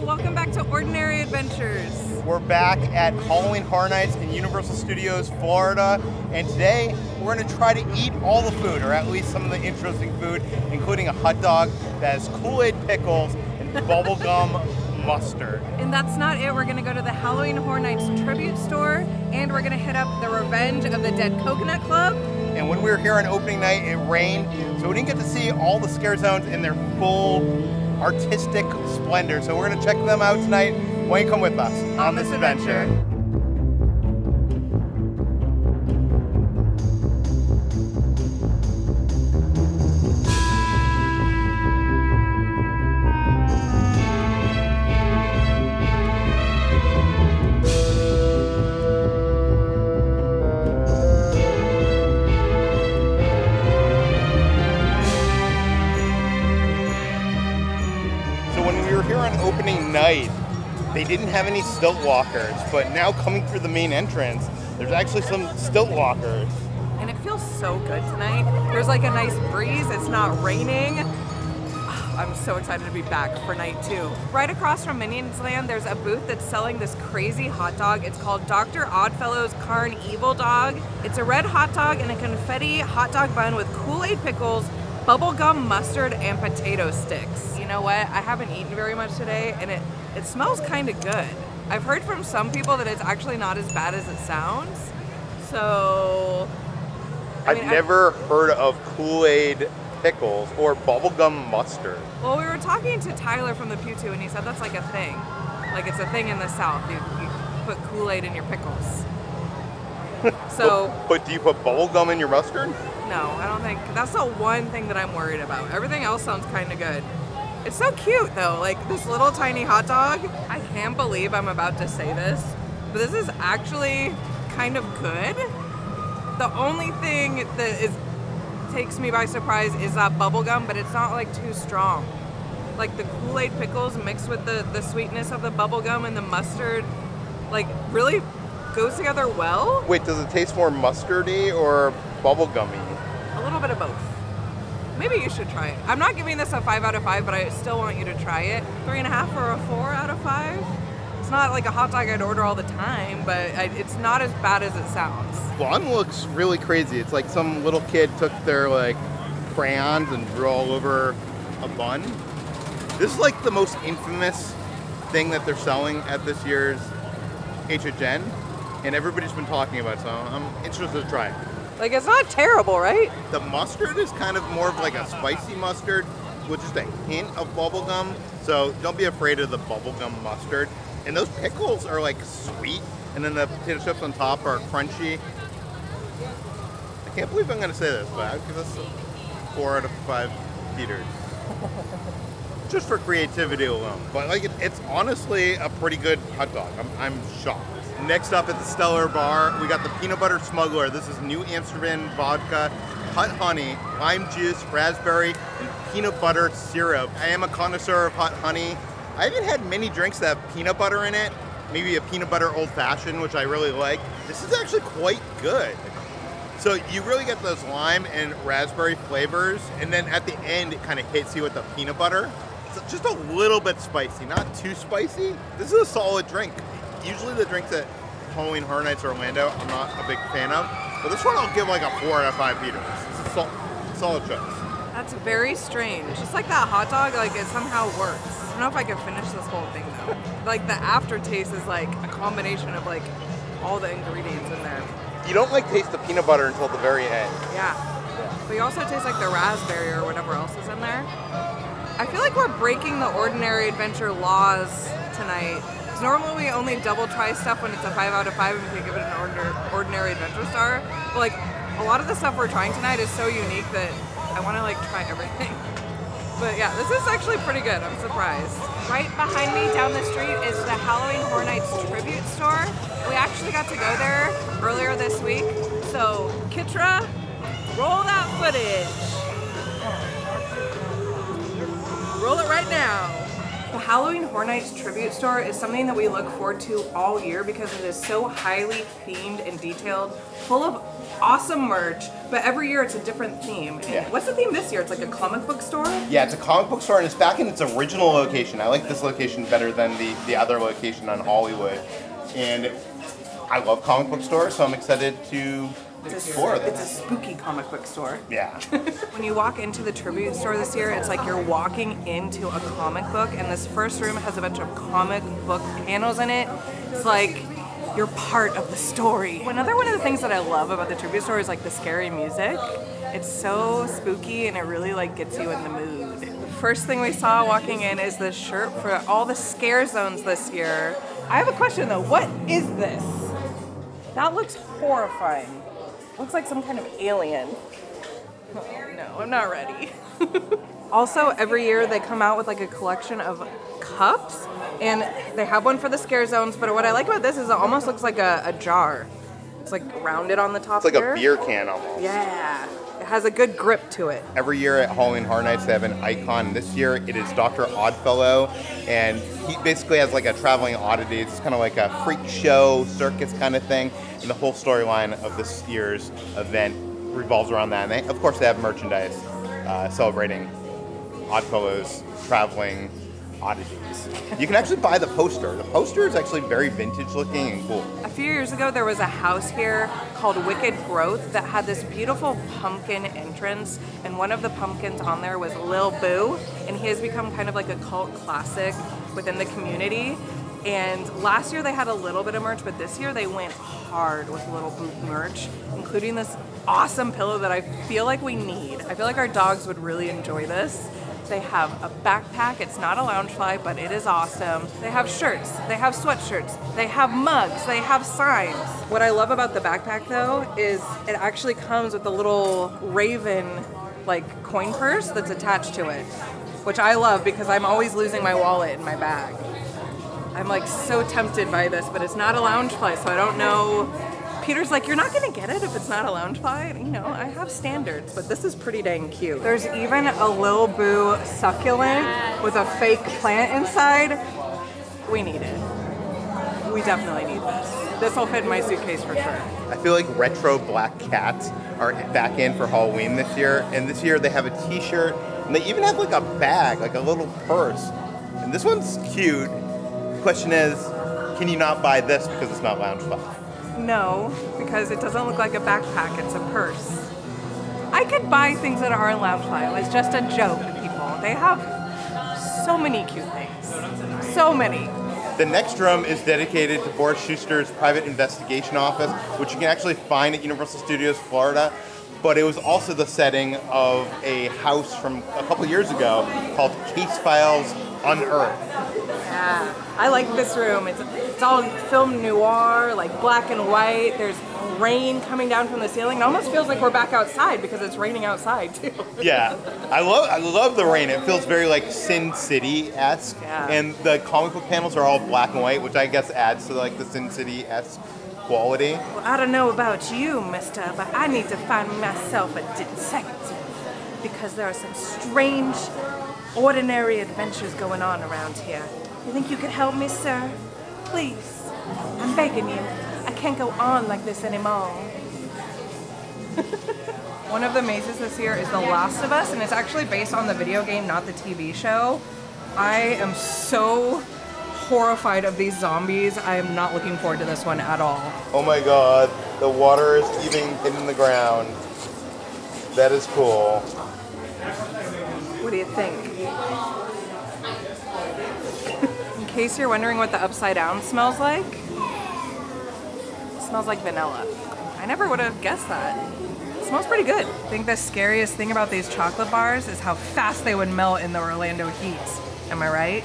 welcome back to Ordinary Adventures. We're back at Halloween Horror Nights in Universal Studios, Florida, and today we're going to try to eat all the food, or at least some of the interesting food, including a hot dog that has Kool-Aid pickles and bubblegum mustard. And that's not it. We're going to go to the Halloween Horror Nights Tribute Store, and we're going to hit up the Revenge of the Dead Coconut Club. And when we were here on opening night, it rained, so we didn't get to see all the scare zones in their full artistic splendor. So we're going to check them out tonight. Why don't you come with us on this adventure? Opening night, they didn't have any stilt walkers, but now coming through the main entrance, there's actually some stilt walkers. And it feels so good tonight. There's like a nice breeze, it's not raining. I'm so excited to be back for night 2. Right across from Minions Land, there's a booth that's selling this crazy hot dog. It's called Dr. Oddfellow's Carn Evil Dog. It's a red hot dog in a confetti hot dog bun with Kool-Aid pickles, bubblegum mustard, and potato sticks. You know what? I haven't eaten very much today, and it smells kind of good. I've heard from some people that it's actually not as bad as it sounds. So, I've never heard of Kool-Aid pickles or bubblegum mustard. Well, we were talking to Tyler from the Pew 2, and he said that's like a thing. Like it's a thing in the South. You put Kool-Aid in your pickles. So, but do you put bubblegum in your mustard? No, I don't think. That's the one thing that I'm worried about. Everything else sounds kind of good. It's so cute though, like this little tiny hot dog. I can't believe I'm about to say this, but this is actually kind of good. The only thing that takes me by surprise is that bubblegum, but it's not like too strong. Like the Kool-Aid pickles mixed with the sweetness of the bubblegum and the mustard, like really goes together well. Wait, does it taste more mustardy or bubblegummy? A little bit of both. Maybe you should try it. I'm not giving this a 5 out of 5, but I still want you to try it. 3.5 or a 4 out of 5. It's not like a hot dog I'd order all the time, but it's not as bad as it sounds. One looks really crazy. It's like some little kid took their like crayons and drew all over a bun. This is like the most infamous thing that they're selling at this year's HHN, and everybody's been talking about it, so I'm interested to try it. Like, it's not terrible, right? The mustard is kind of more of like a spicy mustard with just a hint of bubblegum. So don't be afraid of the bubblegum mustard. And those pickles are like sweet. And then the potato chips on top are crunchy. I can't believe I'm gonna say this, but I'd give this 4 out of 5 Peters. Just for creativity alone. But like it's honestly a pretty good hot dog. I'm shocked. Next up at the Stellar Bar, we got the Peanut Butter Smuggler. This is New Amsterdam vodka, hot honey, lime juice, raspberry, and peanut butter syrup. I am a connoisseur of hot honey. I haven't had many drinks that have peanut butter in it. Maybe a peanut butter old fashioned, which I really like. This is actually quite good. So you really get those lime and raspberry flavors, and then at the end, it kind of hits you with the peanut butter. It's just a little bit spicy, not too spicy. This is a solid drink. Usually the drinks at Halloween Horror Nights Orlando, I'm not a big fan of. But this one I'll give like a 4 out of 5 Peters. It's a solid choice. That's very strange. Just like that hot dog, like it somehow works. I don't know if I can finish this whole thing though. Like the aftertaste is like a combination of like all the ingredients in there. You don't like taste the peanut butter until the very end. Yeah. But you also taste like the raspberry or whatever else is in there. I feel like we're breaking the Ordinary Adventure laws tonight. Normally we only double try stuff when it's a 5 out of 5 and we can give it an ordinary adventure star. But like a lot of the stuff we're trying tonight is so unique that I want to like try everything. But yeah, this is actually pretty good. I'm surprised. Right behind me down the street is the Halloween Horror Nights Tribute Store. We actually got to go there earlier this week. So Kitra, roll that footage. Roll it right now. The Halloween Horror Nights Tribute Store is something that we look forward to all year because it is so highly themed and detailed, full of awesome merch, but every year it's a different theme. And what's the theme this year? It's like a comic book store? Yeah, it's a comic book store and it's back in its original location. I like this location better than the other location on Hollywood. And I love comic book stores, so I'm excited to explore them. It's a spooky comic book store. Yeah. When you walk into the tribute store this year, it's like you're walking into a comic book, and this first room has a bunch of comic book panels in it. It's like you're part of the story. Another one of the things that I love about the tribute store is like the scary music. It's so spooky and it really like gets you in the mood. The first thing we saw walking in is this shirt for all the scare zones this year. I have a question though, what is this? That looks horrifying. Looks like some kind of alien. Oh, no, I'm not ready. Also, every year they come out with like a collection of cups, and they have one for the scare zones, but what I like about this is it almost looks like a jar. It's like rounded on the top. It's like here. a beer can almost. Yeah. It has a good grip to it. Every year at Halloween Horror Nights they have an icon. This year it is Dr. Oddfellow, and he basically has like a traveling oddity. It's kind of like a freak show, circus kind of thing, and the whole storyline of this year's event revolves around that. And of course they have merchandise celebrating Oddfellow's traveling oddities. You can actually buy the poster. The poster is actually very vintage looking and cool. A few years ago there was a house here called Wicked Growth that had this beautiful pumpkin entrance, and one of the pumpkins on there was Lil Boo, and he has become kind of like a cult classic within the community. And last year they had a little bit of merch, but this year they went hard with Lil Boo merch, including this awesome pillow that I feel like we need. I feel like our dogs would really enjoy this. They have a backpack. It's not a Loungefly, but it is awesome. They have shirts. They have sweatshirts. They have mugs. They have signs. What I love about the backpack, though, is it actually comes with a little raven, like, coin purse that's attached to it, which I love because I'm always losing my wallet in my bag. I'm, like, so tempted by this, but it's not a Loungefly, so I don't know. Peter's like, you're not gonna get it if it's not a Loungefly. You know, I have standards, but this is pretty dang cute. There's even a Lil Boo succulent with a fake plant inside. We need it. We definitely need this. This will fit in my suitcase for sure. I feel like retro black cats are back in for Halloween this year, and this year they have a t-shirt, and they even have like a bag, like a little purse. And this one's cute. The question is, can you not buy this because it's not Loungefly? No, because it doesn't look like a backpack, it's a purse. I could buy things that aren't Loungefly. It's just a joke, people. They have so many cute things. So many. The next room is dedicated to Boris Schuster's private investigation office, which you can actually find at Universal Studios Florida. But it was also the setting of a house from a couple years ago called Case Files Unearthed. Yeah, I like this room. It's all film noir, like black and white. There's rain coming down from the ceiling. It almost feels like we're back outside because it's raining outside too. Yeah, I love the rain. It feels very like Sin City-esque. Yeah. And the comic book panels are all black and white, which I guess adds to like the Sin City-esque quality. Well, I don't know about you, mister, but I need to find myself a detective because there are some strange, ordinary adventures going on around here. You think you could help me, sir? Please. I'm begging you. I can't go on like this anymore. One of the mazes this year is The Last of Us, and it's actually based on the video game, not the TV show. I am so horrified of these zombies. I am not looking forward to this one at all. Oh my god, the water is even hitting the ground. That is cool. What do you think? In case you're wondering what the upside down smells like, it smells like vanilla. I never would have guessed that. It smells pretty good. I think the scariest thing about these chocolate bars is how fast they would melt in the Orlando heat. Am I right?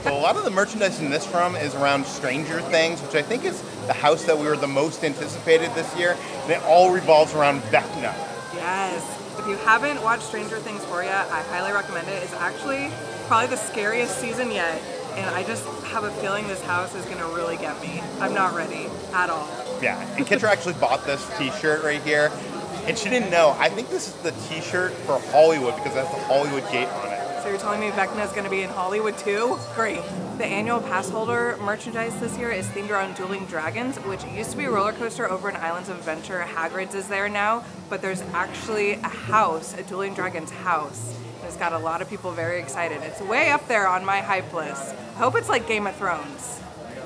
So a lot of the merchandise in this room is around Stranger Things, which I think is the house that we were the most anticipated this year, and it all revolves around Vecna. Yes. If you haven't watched Stranger Things 4 yet, I highly recommend it. It's actually probably the scariest season yet, and I just have a feeling this house is gonna really get me. I'm not ready at all. Yeah, and Kitra actually bought this t-shirt right here, and she didn't know. I think this is the t-shirt for Hollywood because it has the Hollywood gate on it. So you're telling me Vecna's going to be in Hollywood too? Great. The annual pass holder merchandise this year is themed around dueling dragons, which used to be a roller coaster over in Islands of Adventure. Hagrid's is there now, but there's actually a house, a dueling dragons house. And it's got a lot of people very excited. It's way up there on my hype list. I hope it's like Game of Thrones.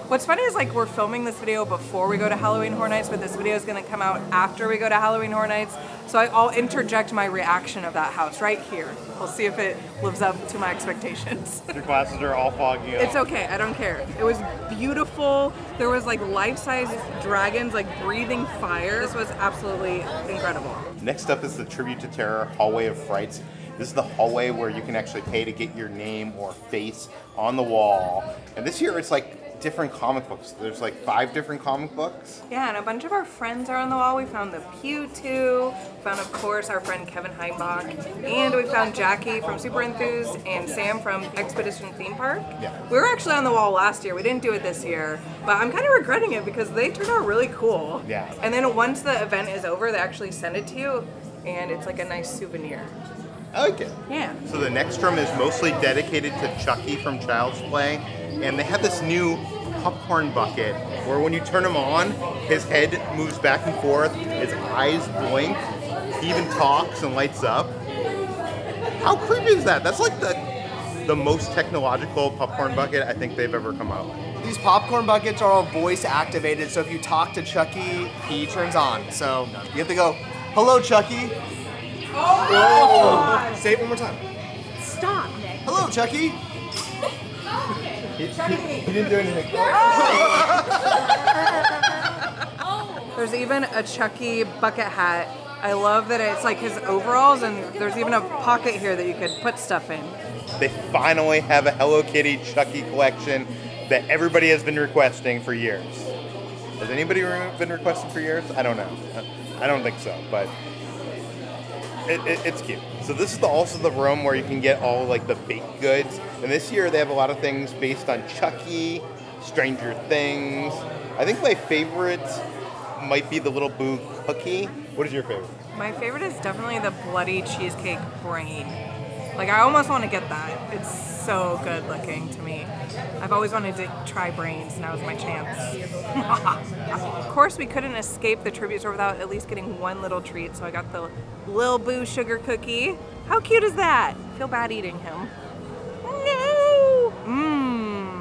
What's funny is like we're filming this video before we go to Halloween Horror Nights, but this video is going to come out after we go to Halloween Horror Nights. So I'll interject my reaction of that house right here. We'll see if it lives up to my expectations. Your glasses are all foggy up. It's okay, I don't care. It was beautiful. There was like life-size dragons like breathing fire. This was absolutely incredible. Next up is the Tribute to Terror Hallway of Frights. This is the hallway where you can actually pay to get your name or face on the wall. And this year it's like different comic books. There's like 5 different comic books. Yeah, and a bunch of our friends are on the wall. We found the Pew 2, found of course our friend Kevin Heimbach, and we found Jackie from Super Enthused and Sam from Expedition Theme Park. Yeah. We were actually on the wall last year. We didn't do it this year, but I'm kind of regretting it because they turned out really cool. Yeah. And then once the event is over, they actually send it to you, and it's like a nice souvenir. I like it. Yeah. So the next room is mostly dedicated to Chucky from Child's Play. And they have this new popcorn bucket where when you turn him on, his head moves back and forth, his eyes blink, he even talks and lights up. How creepy is that? That's like the most technological popcorn bucket I think they've ever come out with. These popcorn buckets are all voice activated, so if you talk to Chucky, he turns on. So you have to go, "Hello, Chucky." Oh! Say it one more time. Stop, Nick. "Hello, Chucky." He didn't do anything. There's even a Chucky bucket hat. I love that it's like his overalls, and there's even a pocket here that you could put stuff in. They finally have a Hello Kitty Chucky collection that everybody has been requesting for years. Has anybody been requesting for years? I don't know. I don't think so, but it's cute. So this is also the room where you can get all like the baked goods. And this year they have a lot of things based on Chucky, Stranger Things. I think my favorite might be the Little Boo cookie. What is your favorite? My favorite is definitely the bloody cheesecake brain. Like I almost want to get that. It's so good looking to me. I've always wanted to try brains, now's my chance. Of course we couldn't escape the tribute store without at least getting one little treat, so I got the Lil Boo sugar cookie. How cute is that? I feel bad eating him. No! Mmm.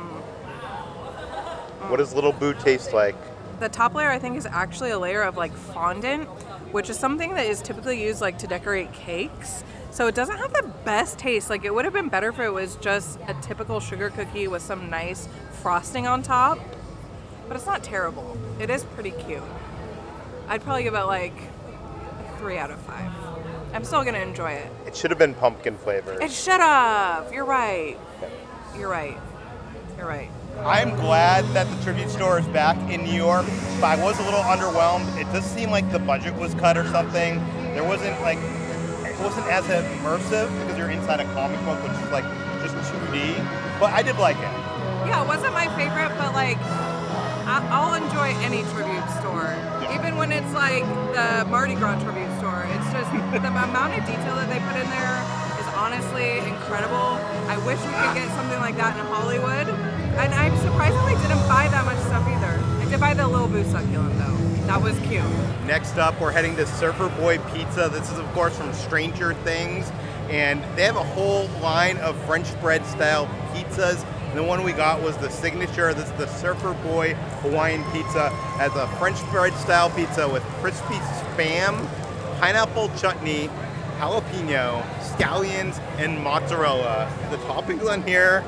What does Little Boo taste like? The top layer I think is actually a layer of like fondant, which is something that is typically used like to decorate cakes. So it doesn't have the best taste. Like it would have been better if it was just a typical sugar cookie with some nice frosting on top, but it's not terrible. It is pretty cute. I'd probably give it like a 3 out of 5. I'm still gonna enjoy it. It should have been pumpkin flavored. It should have. You're right. You're right. You're right. I'm glad that the Tribute Store is back in New York, but I was a little underwhelmed. It does seem like the budget was cut or something. It wasn't as immersive because you're inside a comic book, which is like just 2D, but I did like it. Yeah, it wasn't my favorite, but like, I'll enjoy any tribute store. Even when it's like the Mardi Gras tribute store. It's just, the amount of detail that they put in there is honestly incredible. I wish we could get something like that in Hollywood. And I surprisingly didn't buy that much stuff either. I did buy the Lil Boo succulent though. That was cute. Next up, we're heading to Surfer Boy Pizza. This is of course from Stranger Things. And they have a whole line of French bread style pizzas. And the one we got was the signature. This is the Surfer Boy Hawaiian Pizza. It has a French bread style pizza with crispy Spam, pineapple chutney, jalapeno, scallions, and mozzarella. The toppings on here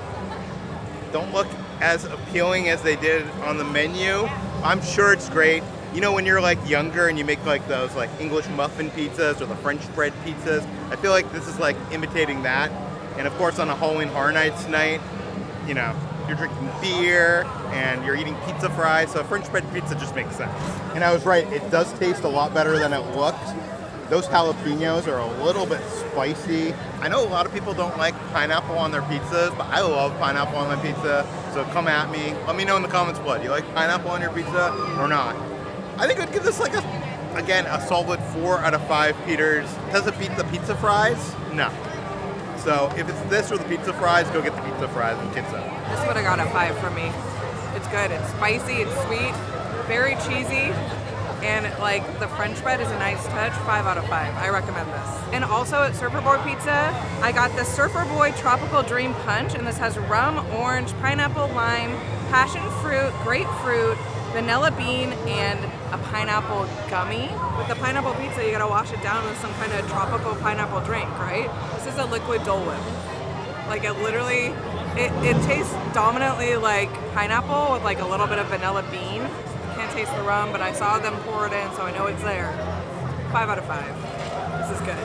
don't look as appealing as they did on the menu. I'm sure it's great. You know when you're like younger and you make like those like English muffin pizzas or the French bread pizzas? I feel like this is like imitating that. And of course on a Halloween Horror Nights night, you know, you're drinking beer and you're eating pizza fries, so a French bread pizza just makes sense. And I was right, it does taste a lot better than it looks. Those jalapenos are a little bit spicy. I know a lot of people don't like pineapple on their pizzas, but I love pineapple on my pizza, so come at me. Let me know in the comments below. Do you like pineapple on your pizza or not? I think I'd give this like a solid 4 out of 5 Peters. Does it beat the pizza fries? No. So if it's this or the pizza fries, go get the pizza fries and pizza. This would have got a 5 for me. It's good. It's spicy. It's sweet. Very cheesy. And like the French bread is a nice touch. 5 out of 5. I recommend this. And also at Surfer Boy Pizza, I got the Surfer Boy Tropical Dream Punch, and this has rum, orange, pineapple, lime, passion fruit, grapefruit, vanilla bean, and a pineapple gummy. With the pineapple pizza, you gotta wash it down with some kind of tropical pineapple drink, right? This is a liquid Dole Whip. Like it literally, it tastes dominantly like pineapple with like a little bit of vanilla bean. Can't taste the rum, but I saw them pour it in, so I know it's there. 5 out of 5. This is good.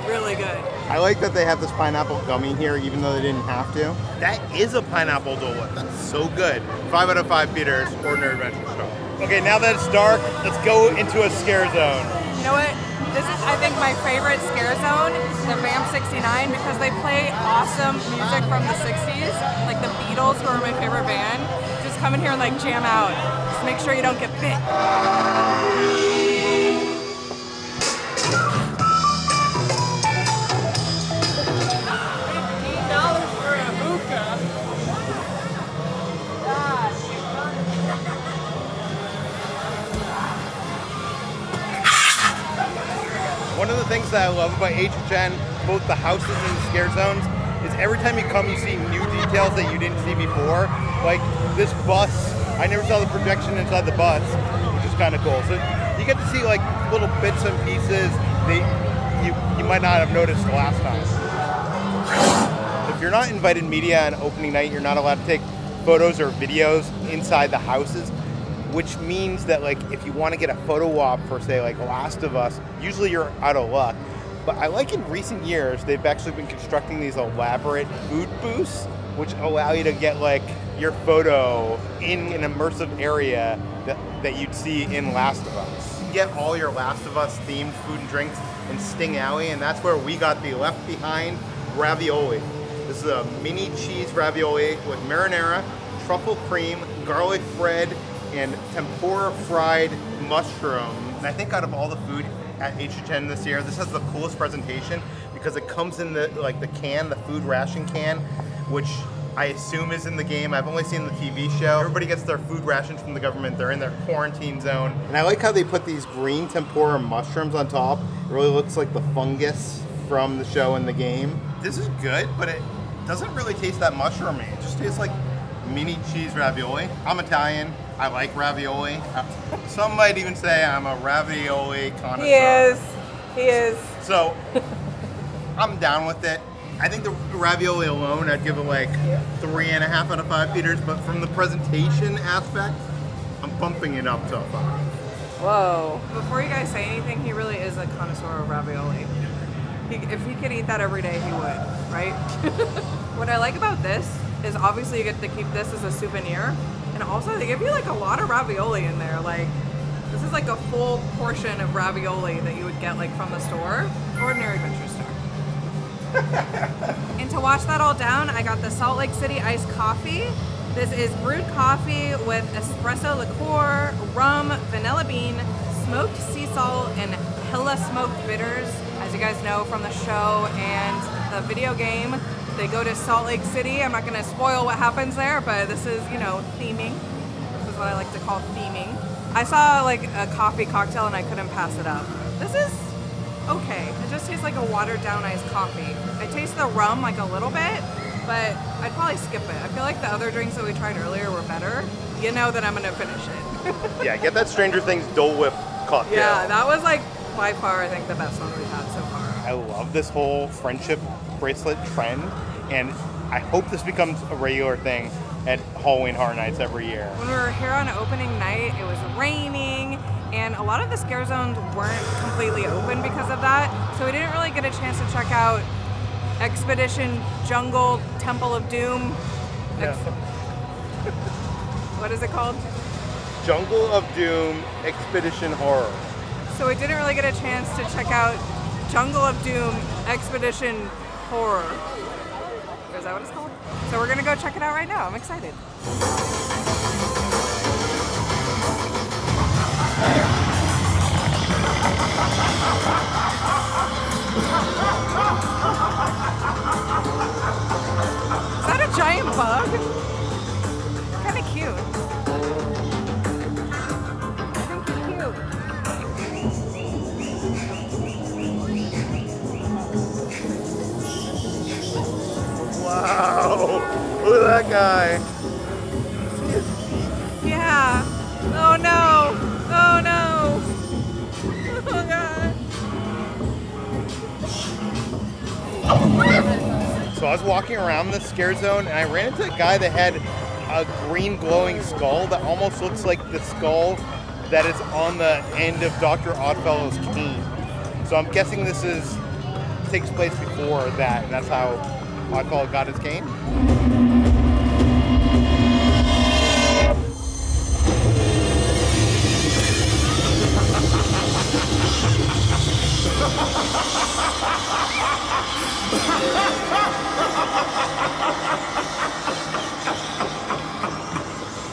Really good. I like that they have this pineapple gummy here, even though they didn't have to. That is a pineapple Dole Whip. That's so good. 5 out of 5 Peters, Ordinary Adventure Store. Okay, now that it's dark, let's go into a scare zone. You know what? This is, I think, my favorite scare zone, the Vamp 69, because they play awesome music from the 60s, like the Beatles, who are my favorite band. Just come in here and like jam out. Just make sure you don't get bit. One of the things that I love about HHN, both the houses and the scare zones, is every time you come you see new details that you didn't see before. Like this bus, I never saw the projection inside the bus, which is kind of cool. So you get to see like little bits and pieces that you might not have noticed the last time. If you're not invited media on opening night, you're not allowed to take photos or videos inside the houses, which means that like if you want to get a photo op for say like Last of Us, usually you're out of luck. But I like in recent years, they've actually been constructing these elaborate food booths, which allow you to get like your photo in an immersive area that you'd see in Last of Us. You get all your Last of Us themed food and drinks in Sting Alley, and that's where we got the Left Behind Ravioli. This is a mini cheese ravioli with marinara, truffle cream, garlic bread, and tempura fried mushroom. And I think out of all the food at HHN this year, this has the coolest presentation because it comes in the can, the food ration can, which I assume is in the game. I've only seen the TV show. Everybody gets their food rations from the government. They're in their quarantine zone. And I like how they put these green tempura mushrooms on top. It really looks like the fungus from the show and the game. This is good, but it doesn't really taste that mushroomy. It just tastes like mini cheese ravioli. I'm Italian. I like ravioli. Some might even say I'm a ravioli connoisseur. He is. So, I'm down with it. I think the ravioli alone, I'd give it like 3.5 out of 5 Peters, but from the presentation aspect, I'm bumping it up to a 5. Whoa. Before you guys say anything, he really is a connoisseur of ravioli. If he could eat that every day, he would, right? What I like about this is obviously you get to keep this as a souvenir, and also they give you like a lot of ravioli in there. Like, this is like a full portion of ravioli that you would get like from the store. Ordinary Adventure Store. And to wash that all down, I got the Salt Lake City iced coffee. This is brewed coffee with espresso liqueur, rum, vanilla bean, smoked sea salt, and hella smoked bitters. As you guys know from the show and the video game, they go to Salt Lake City. I'm not going to spoil what happens there, but this is, you know, theming. This is what I like to call theming. I saw like a coffee cocktail and I couldn't pass it up. This is okay. It just tastes like a watered down iced coffee. I taste the rum like a little bit, but I'd probably skip it. I feel like the other drinks that we tried earlier were better. You know that I'm going to finish it. Yeah, get that Stranger Things Dole Whip cocktail. Yeah, that was like by far, I think, the best one we've had so far. I love this whole friendship bracelet trend, and I hope this becomes a regular thing at Halloween Horror Nights every year. When we were here on opening night, it was raining, and a lot of the scare zones weren't completely open because of that, so we didn't really get a chance to check out Expedition Jungle Temple of Doom. Yeah. What is it called? Jungle of Doom Expedition Horror. So we didn't really get a chance to check out Jungle of Doom Expedition Horror. Is that what it's called? So we're gonna go check it out right now. I'm excited. giant bug? Kind of cute. I think he's cute. Wow! Look at that guy. Yeah. Oh no. Oh no. Oh god. So I was walking around the scare zone and I ran into a guy that had a green glowing skull that almost looks like the skull that is on the end of Dr. Oddfellow's cane. So I'm guessing this takes place before that, and that's how Oddfellow got his cane.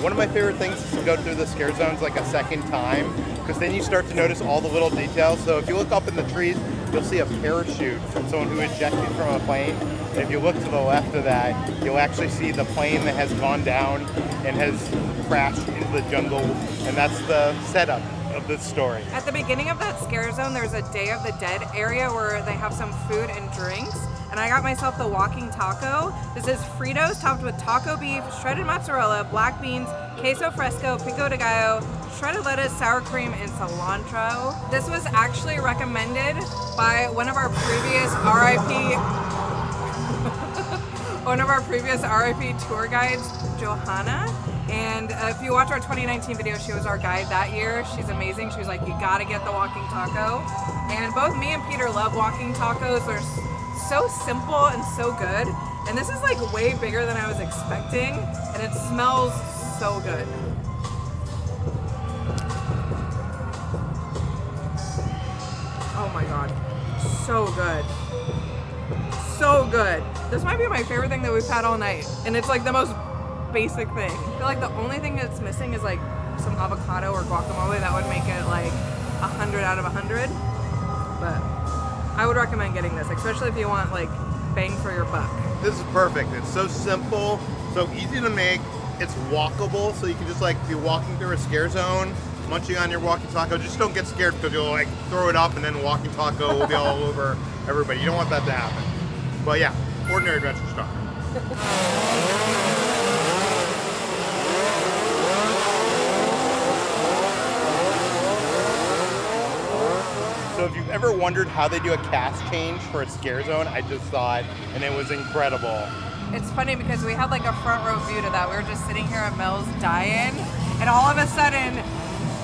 One of my favorite things is to go through the scare zones like a second time, because then you start to notice all the little details. So if you look up in the trees, you'll see a parachute from someone who ejected from a plane. And if you look to the left of that, you'll actually see the plane that has gone down and has crashed into the jungle, and that's the setup of this story. At the beginning of that scare zone, there's a Day of the Dead area where they have some food and drinks. And I got myself the walking taco. This is Fritos topped with taco beef, shredded mozzarella, black beans, queso fresco, pico de gallo, shredded lettuce, sour cream, and cilantro. This was actually recommended by one of our previous RIP tour guides, Johanna. And if you watch our 2019 video, she was our guide that year. She's amazing. She was like, you gotta get the walking taco. And both me and Peter love walking tacos. They're so simple and so good. And this is like way bigger than I was expecting. And it smells so good. Oh my God, so good. So good. This might be my favorite thing that we've had all night. And it's like the most basic thing. I feel like the only thing that's missing is like some avocado or guacamole. That would make it like 100 out of 100. But I would recommend getting this, especially if you want like bang for your buck. This is perfect. It's so simple, so easy to make. It's walkable, so you can just like be walking through a scare zone, munching on your walking taco. Just don't get scared because you'll like throw it up and then walking taco will be all over everybody. You don't want that to happen. But yeah, ordinary adventure stuff. So if you've ever wondered how they do a cast change for a scare zone, I just saw it and it was incredible. It's funny because we had like a front row view to that. We were just sitting here at Mel's Die-In, and all of a sudden,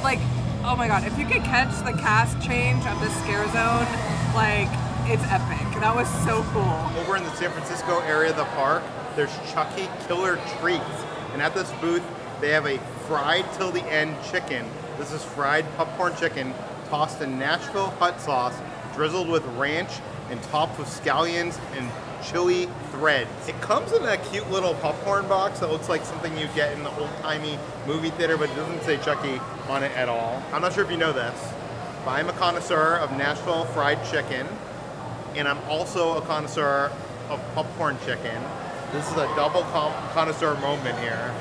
like, oh my God, if you could catch the cast change of this scare zone, like, it's epic. That was so cool. Over in the San Francisco area of the park, there's Chucky Killer Treats. And at this booth, they have a fried till the end chicken. This is fried popcorn chicken tossed in Nashville hot sauce, drizzled with ranch, and topped with scallions and chili threads. It comes in a cute little popcorn box that looks like something you get in the old-timey movie theater, but it doesn't say Chucky on it at all. I'm not sure if you know this, but I'm a connoisseur of Nashville fried chicken, and I'm also a connoisseur of popcorn chicken. This is a double connoisseur moment here.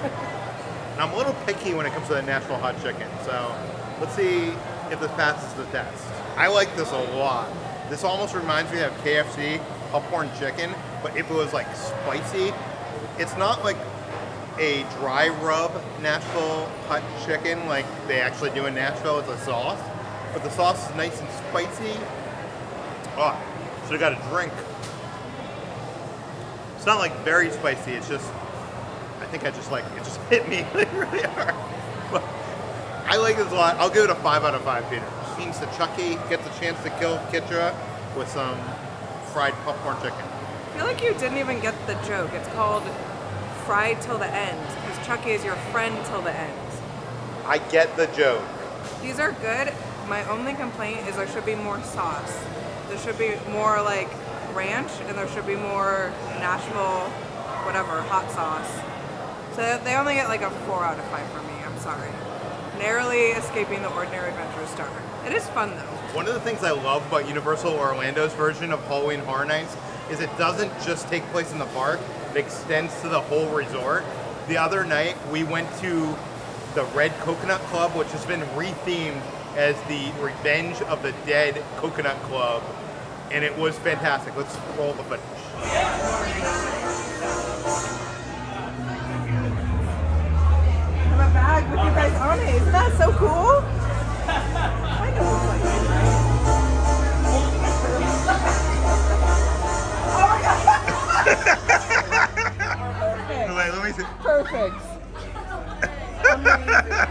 And I'm a little picky when it comes to the Nashville hot chicken, so let's see if this passes the test. I like this a lot. This almost reminds me of KFC popcorn chicken, but if it was like spicy. It's not like a dry rub Nashville hot chicken like they actually do in Nashville. It's a sauce, but the sauce is nice and spicy. Oh, should have got a drink. It's not like very spicy, it's just, I think I just like, it just hit me like really hard. But I like this a lot. I'll give it a 5 out of 5, Peter. Means that Chucky gets a chance to kill Kitra with some fried popcorn chicken. I feel like you didn't even get the joke. It's called Fried Till the End, because Chucky is your friend till the end. I get the joke. These are good. My only complaint is there should be more sauce. There should be more like ranch, and there should be more Nashville, whatever, hot sauce. So they only get like a 4 out of 5 for me. I'm sorry. Narrowly escaping the ordinary adventure star. It is fun though. One of the things I love about Universal Orlando's version of Halloween Horror Nights is it doesn't just take place in the park. It extends to the whole resort. The other night, we went to the Red Coconut Club, which has been rethemed as the Revenge of the Dead Coconut Club, and it was fantastic. Let's roll the footage. I have a bag with you guys on it. Isn't that so cool? I know it's like this, right? Oh my god! Perfect. Wait, let me see. Perfect. Amazing.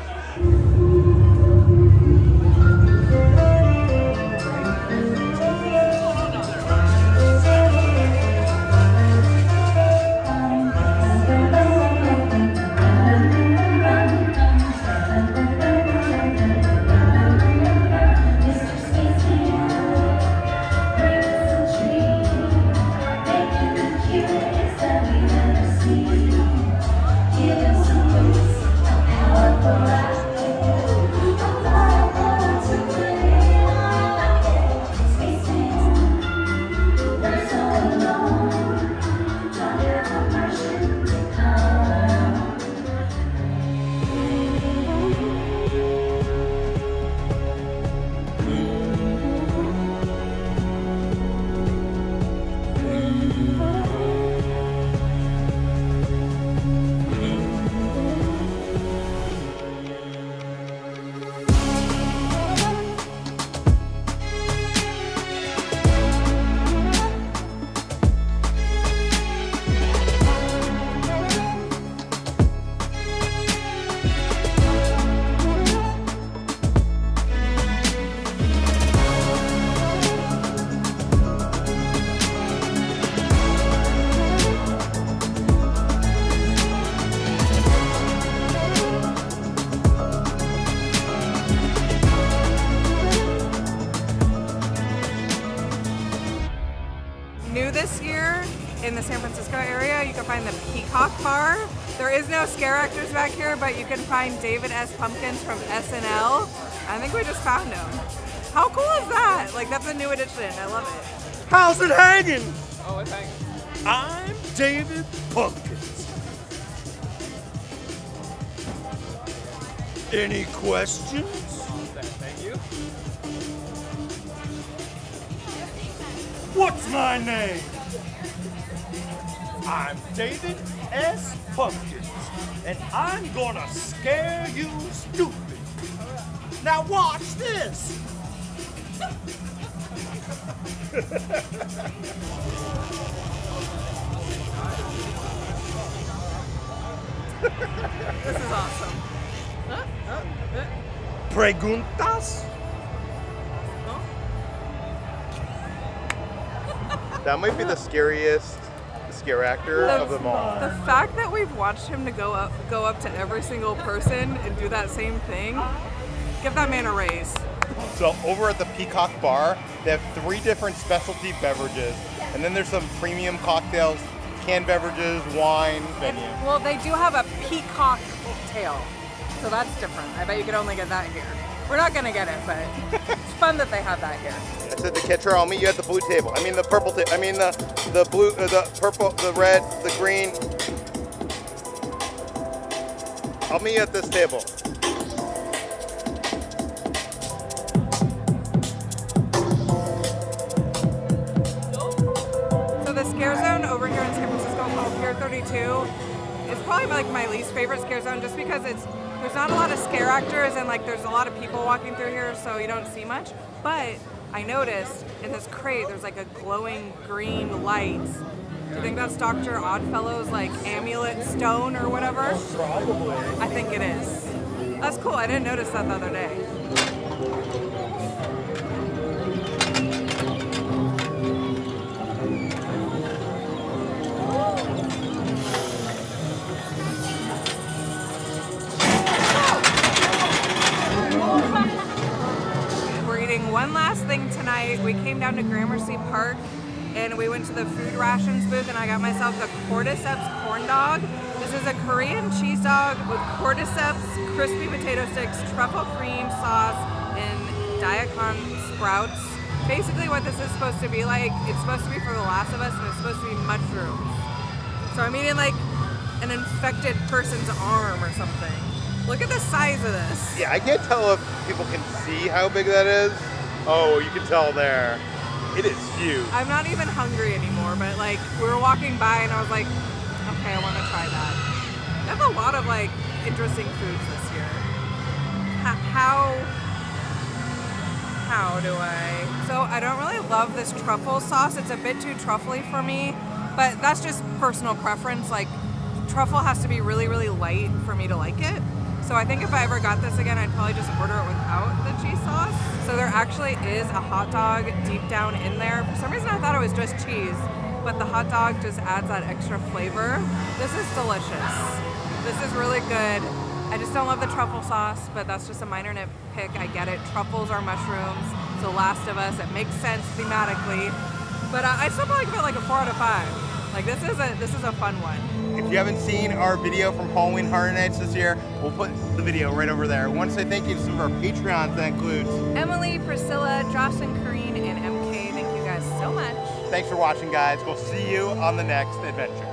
This year in the San Francisco area, you can find the Peacock Bar. There is no scare actors back here, but you can find David S. Pumpkins from SNL. I think we just found him. How cool is that? Like, that's a new addition. I love it. How's it hanging? Oh, it's hanging. I'm David Pumpkins. Any questions? Thank you. What's my name? I'm David S. Pumpkins, and I'm gonna scare you stupid. Now watch this. This is awesome. Preguntas? That might be the scariest scare actor of them all. The fact that we've watched him to go up to every single person and do that same thing, give that man a raise. So over at the Peacock Bar, they have 3 different specialty beverages, and then there's some premium cocktails, canned beverages, wine, menu. Well, they do have a peacock tail, so that's different. I bet you could only get that here. We're not gonna get it, but it's fun that they have that here. I said to Catcher, I'll meet you at the blue table. I mean the purple table. I mean the blue, the purple, the red, the green. I'll meet you at this table. So the scare zone over here in San Francisco called Pier 32 is probably like my least favorite scare zone, just because there's not a lot of scare actors and like there's a lot of people walking through here, so you don't see much. But I noticed in this crate there's like a glowing green light. Do you think that's Dr. Oddfellow's like amulet stone or whatever? Probably. I think it is. That's cool. I didn't notice that the other day. One last thing tonight, we came down to Gramercy Park and we went to the food rations booth and I got myself the Cordyceps Corndog. This is a Korean cheese dog with cordyceps, crispy potato sticks, truffle cream sauce, and daikon sprouts. Basically what this is supposed to be like, it's supposed to be for The Last of Us and it's supposed to be mushrooms. So I'm eating like an infected person's arm or something. Look at the size of this. Yeah, I can't tell if people can see how big that is. Oh, you can tell there. It is huge. I'm not even hungry anymore, but like we were walking by and I was like, okay, I want to try that. They have a lot of like interesting foods this year. How do I? So I don't really love this truffle sauce. It's a bit too truffly for me, but that's just personal preference. Like truffle has to be really, really light for me to like it. So I think if I ever got this again, I'd probably just order it without the cheese sauce. So there actually is a hot dog deep down in there. For some reason I thought it was just cheese, but the hot dog just adds that extra flavor. This is delicious. This is really good. I just don't love the truffle sauce, but that's just a minor nitpick. I get it. Truffles are mushrooms. It's The Last of Us. It makes sense thematically. But I still probably give it like a 4 out of 5. Like this is a fun one. If you haven't seen our video from Halloween Horror Nights this year, we'll put the video right over there. I want to say thank you to some of our Patreons. That includes Emily, Priscilla, Josh and Kareen, and MK. Thank you guys so much. Thanks for watching, guys. We'll see you on the next adventure.